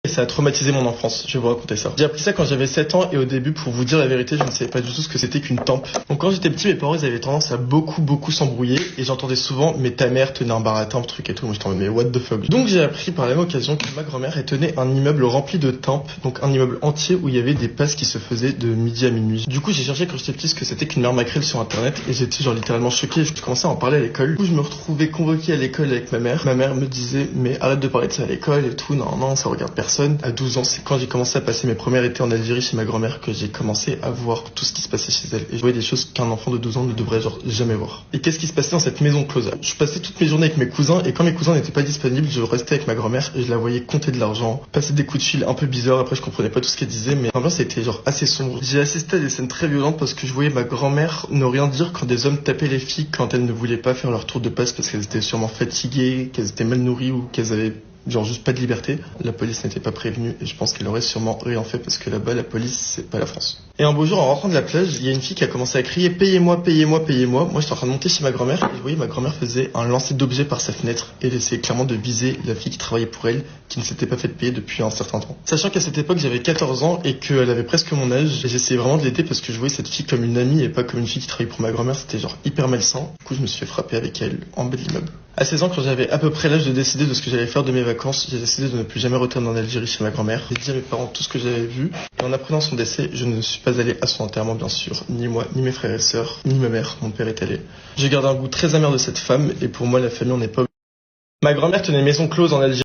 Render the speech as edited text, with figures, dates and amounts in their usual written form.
Ça a traumatisé mon enfance, je vais vous raconter ça. J'ai appris ça quand j'avais 7 ans et au début, pour vous dire la vérité, je ne savais pas du tout ce que c'était qu'une tempe. Donc quand j'étais petit, mes parents ils avaient tendance à beaucoup s'embrouiller et j'entendais souvent mais ta mère tenait un baratin, truc et tout. Moi j'étais en mode mais what the fuck. Donc j'ai appris par la même occasion que ma grand-mère elle tenait un immeuble rempli de tempes, donc un immeuble entier où il y avait des passes qui se faisaient de midi à minuit. Du coup j'ai cherché quand j'étais petit ce que c'était qu'une mère maquerelle sur internet et j'étais genre littéralement choqué. Je commençais à en parler à l'école. Du coup je me retrouvais convoqué à l'école avec ma mère. Ma mère me disait mais arrête de parler de ça à l'école et tout, non ça regarde personne. À 12 ans c'est quand j'ai commencé à passer mes premières étés en Algérie chez ma grand-mère que j'ai commencé à voir tout ce qui se passait chez elle et je voyais des choses qu'un enfant de 12 ans ne devrait genre jamais voir. Et qu'est-ce qui se passait dans cette maison close? Je passais toutes mes journées avec mes cousins et quand mes cousins n'étaient pas disponibles, je restais avec ma grand-mère et je la voyais compter de l'argent, passer des coups de fil un peu bizarres. Après je comprenais pas tout ce qu'elle disait mais l'ambiance était genre assez sombre. J'ai assisté à des scènes très violentes parce que je voyais ma grand-mère ne rien dire quand des hommes tapaient les filles quand elles ne voulaient pas faire leur tour de passe parce qu'elles étaient sûrement fatiguées, qu'elles étaient mal nourries ou qu'elles avaient genre juste pas de liberté. La police n'était pas prévenue et je pense qu'elle aurait sûrement rien fait parce que là-bas la police c'est pas la France. Et un beau jour en rentrant de la plage, il y a une fille qui a commencé à crier payez-moi, payez-moi, payez-moi. Moi j'étais en train de monter chez ma grand-mère et je voyais ma grand-mère faisait un lancer d'objets par sa fenêtre et elle essayait clairement de viser la fille qui travaillait pour elle qui ne s'était pas fait payer depuis un certain temps. Sachant qu'à cette époque j'avais 14 ans et qu'elle avait presque mon âge, et j'essayais vraiment de l'aider parce que je voyais cette fille comme une amie et pas comme une fille qui travaillait pour ma grand-mère, c'était genre hyper malsain. Du coup je me suis fait frapper avec elle en bas de l'immeuble. À 16 ans, quand j'avais à peu près l'âge de décider de ce que j'allais faire de mes vacances, j'ai décidé de ne plus jamais retourner en Algérie chez ma grand-mère. J'ai dit à mes parents tout ce que j'avais vu. Et en apprenant son décès, je ne suis pas allé à son enterrement, bien sûr. Ni moi, ni mes frères et sœurs, ni ma mère. Mon père est allé. J'ai gardé un goût très amer de cette femme, et pour moi, la famille, on n'est pas... Ma grand-mère tenait maison close en Algérie.